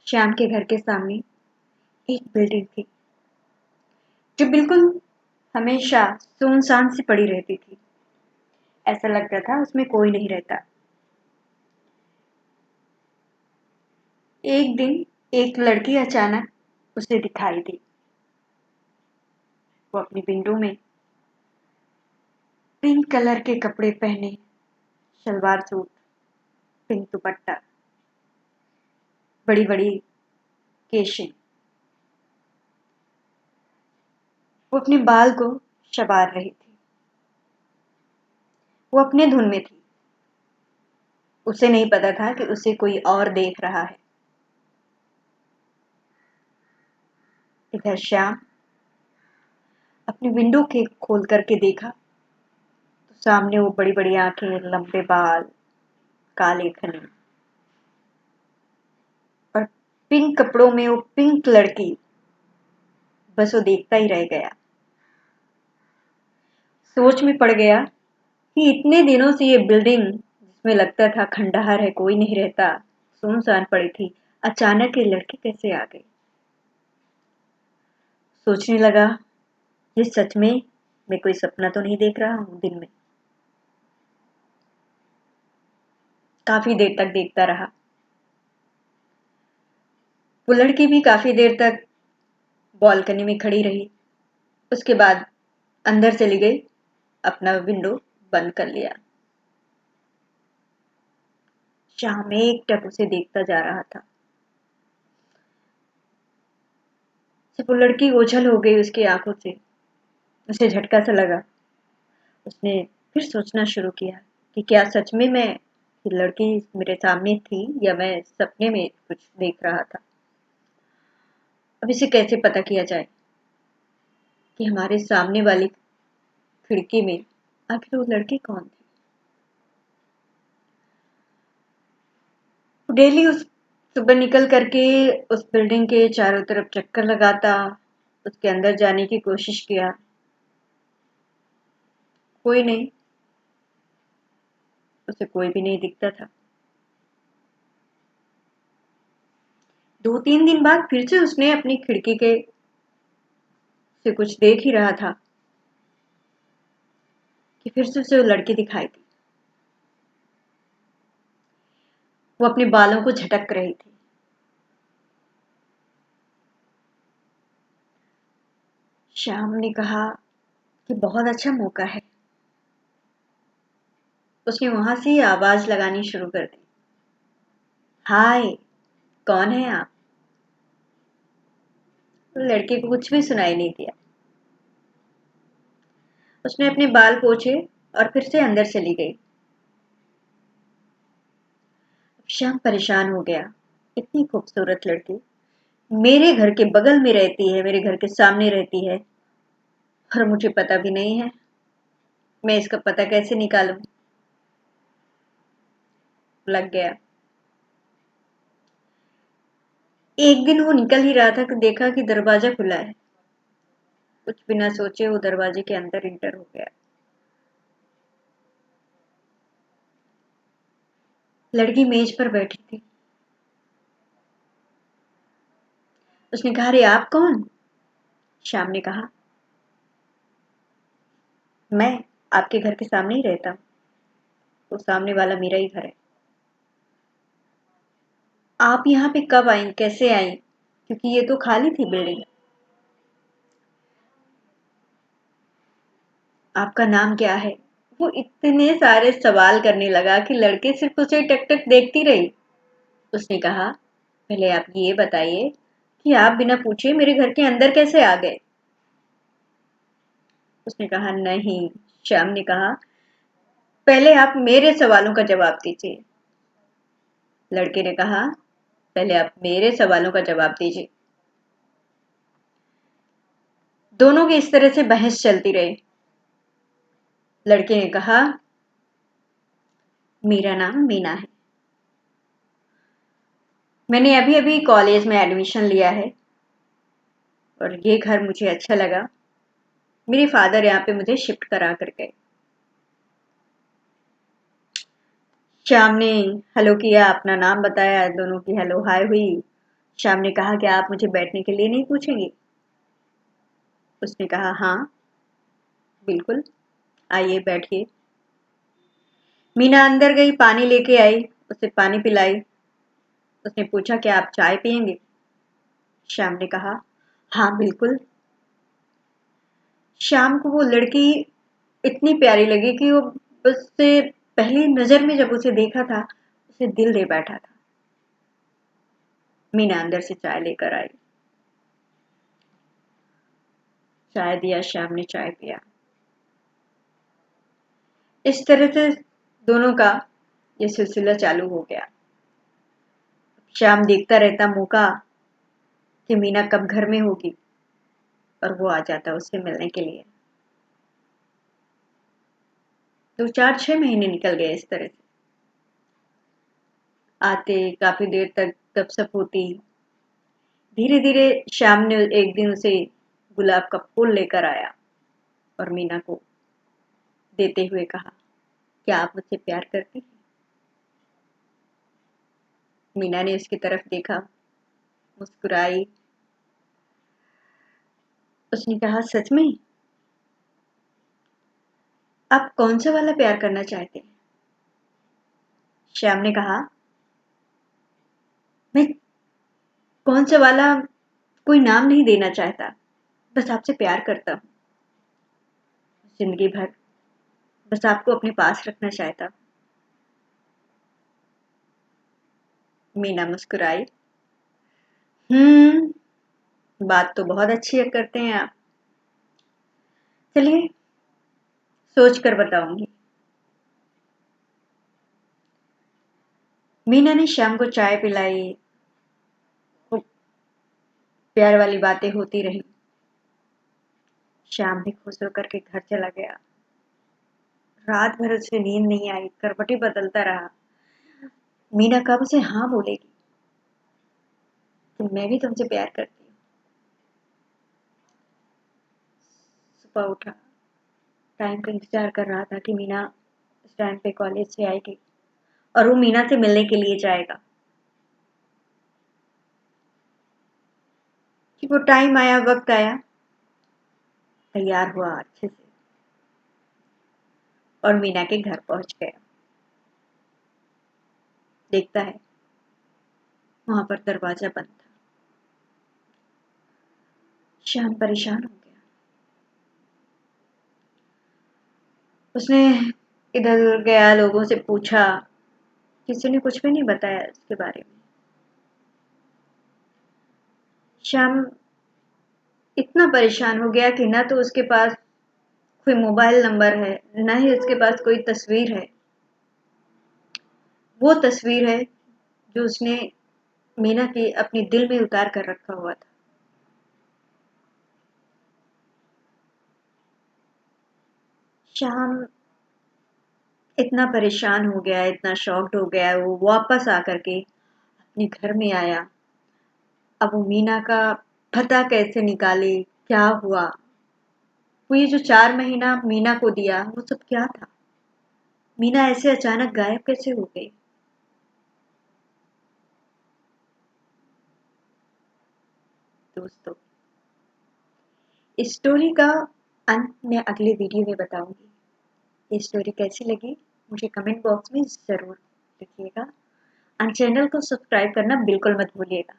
श्याम के घर के सामने एक बिल्डिंग थी जो बिल्कुल हमेशा सुनसान सी पड़ी रहती थी। ऐसा लगता था उसमें कोई नहीं रहता। एक दिन एक लड़की अचानक उसे दिखाई दी। वो अपनी विंडो में पिंक कलर के कपड़े पहने, सलवार सूट, पिंक दुपट्टा, बड़ी बड़ी केशें। वो अपने बाल को संवार रही थी। वो अपने धुन में थी। उसे नहीं पता था कि उसे कोई और देख रहा है। इधर श्याम अपनी विंडो के खोल करके देखा तो सामने वो बड़ी बड़ी आंखें, लंबे बाल, काले घने और पिंक कपड़ों में वो पिंक लड़की। बस वो देखता ही रह गया। सोच में पड़ गया कि इतने दिनों से ये बिल्डिंग जिसमें लगता था खंडहर है, कोई नहीं रहता, सुनसान पड़ी थी, अचानक ये लड़की कैसे आ गई। सोचने लगा, ये सच में मैं कोई सपना तो नहीं देख रहा हूं दिन में। काफी देर तक देखता रहा। वो लड़की भी काफी देर तक बालकनी में खड़ी रही। उसके बाद अंदर चली गई, अपना विंडो बंद कर लिया। श्याम एकटक उसे देखता जा रहा था। जब वो लड़की ओझल हो गई उसकी आंखों से, उसे झटका सा लगा। उसने फिर सोचना शुरू किया कि क्या सच में ये लड़की मेरे सामने थी या मैं सपने में कुछ देख रहा था। अब इसे कैसे पता किया जाए कि हमारे सामने वाली खिड़की में आखिर वो लड़की कौन थी। डेली उस सुबह निकल करके उस बिल्डिंग के चारों तरफ चक्कर लगाता, उसके अंदर जाने की कोशिश किया। कोई नहीं, उसे कोई भी नहीं दिखता था। 2-3 दिन बाद फिर से उसने अपनी खिड़की के से कुछ देख ही रहा था कि फिर से उसे वो लड़की दिखाई दी। वो अपने बालों को झटक रही थी। श्याम ने कहा कि बहुत अच्छा मौका है। उसने वहां से ही आवाज लगानी शुरू कर दी। हाय, कौन है आप? तो लड़के को कुछ भी सुनाई नहीं दिया। उसने अपने बाल पोंछे और फिर से अंदर चली गई। श्याम परेशान हो गया। इतनी खूबसूरत लड़की मेरे घर के बगल में रहती है, मेरे घर के सामने रहती है और मुझे पता भी नहीं है। मैं इसका पता कैसे निकालूं? लग गया। एक दिन वो निकल ही रहा था कि देखा कि दरवाजा खुला है। कुछ बिना सोचे वो दरवाजे के अंदर इंटर हो गया। लड़की मेज पर बैठी थी। उसने कहा, अरे आप कौन? श्याम ने कहा, मैं आपके घर के सामने ही रहता हूँ। तो सामने वाला मेरा ही घर है। आप यहाँ पे कब आई, कैसे आई? क्योंकि ये तो खाली थी बिल्डिंग। आपका नाम क्या है? वो इतने सारे सवाल करने लगा कि लड़के सिर्फ उसे टक टक देखती रही। उसने कहा, पहले आप ये बताइए कि आप बिना पूछे मेरे घर के अंदर कैसे आ गए? उसने कहा, नहीं। श्याम ने कहा, पहले आप मेरे सवालों का जवाब दीजिए। लड़के ने कहा, पहले आप मेरे सवालों का जवाब दीजिए। दोनों की इस तरह से बहस चलती रही। लड़के ने कहा, मेरा नाम मीना है। मैंने अभी अभी कॉलेज में एडमिशन लिया है और ये घर मुझे अच्छा लगा। मेरे फादर यहाँ पे मुझे शिफ्ट करा कर गए। श्याम ने हेलो किया, अपना नाम बताया, दोनों की हेलो हाय हुई। श्याम ने कहा, क्या आप मुझे बैठने के लिए नहीं पूछेंगे? उसने कहा, हाँ बिल्कुल, आइए बैठिए। मीना अंदर गई, पानी लेके आई, उसे पानी पिलाई। उसने पूछा, क्या आप चाय पियेंगे? श्याम ने कहा, हाँ बिल्कुल। श्याम को वो लड़की इतनी प्यारी लगी कि वो उससे पहली नजर में जब उसे देखा था, उसे दिल दे बैठा था। मीना अंदर से चाय लेकर आई। चाय दिया, श्याम ने चाय पिया। इस तरह से दोनों का ये सिलसिला चालू हो गया। श्याम देखता रहता मौका कि मीना कब घर में होगी और वो आ जाता उससे मिलने के लिए। 2 4 6 महीने निकल गए इस तरह से। आते काफी देर तक गपशप होती। धीरे धीरे श्याम ने एक दिन उसे गुलाब का फूल लेकर आया और मीना को देते हुए कहा, क्या आप मुझसे प्यार करती हैं? मीना ने उसकी तरफ देखा, मुस्कुराई। उसने कहा, सच में? आप कौन सा वाला प्यार करना चाहते हैं? श्याम ने कहा, मैं कौन सा वाला कोई नाम नहीं देना चाहता, बस आपसे प्यार करता हूँ जिंदगी भर। बस आपको अपने पास रखना चाहता हूँ। मीना मुस्कुराई। बात तो बहुत अच्छी करते हैं आप। चलिए, सोच कर बताऊंगी। मीना ने श्याम को चाय पिलाई। वो प्यार वाली बातें होती रही। श्याम भी खुश होकर के घर चला गया। रात भर उसे नींद नहीं आई, करवटें बदलता रहा। मीना कब उसे हाँ बोलेगी कि मैं भी तुमसे प्यार करती हूँ। सुबह उठा, टाइम का इंतजार कर रहा था कि मीना इस टाइम पे कॉलेज से आएगी और वो मीना से मिलने के लिए जाएगा। कि वो टाइम आया, वक्त आया, तैयार हुआ अच्छे से और मीना के घर पहुंच गया। देखता है वहां पर दरवाजा बंद था। श्याम परेशान हो गया। उसने इधर उधर गया, लोगों से पूछा, किसी ने कुछ भी नहीं बताया इसके बारे में। श्याम इतना परेशान हो गया कि ना तो उसके पास कोई मोबाइल नंबर है, ना ही उसके पास कोई तस्वीर है। वो तस्वीर है जो उसने मीना के अपने दिल में उतार कर रखा हुआ था। श्याम इतना परेशान हो गया, इतना शॉक्ड हो गया, वो वापस आकर के अपने घर में आया। अब वो मीना का पता कैसे निकाले, क्या हुआ? वो ये जो 4 महीना मीना को दिया, वो सब क्या था? मीना ऐसे अचानक गायब कैसे हो गई? दोस्तों, इस स्टोरी का अंत मैं अगले वीडियो में बताऊंगी। ये स्टोरी कैसी लगी मुझे कमेंट बॉक्स में जरूर लिखिएगा और चैनल को सब्सक्राइब करना बिल्कुल मत भूलिएगा।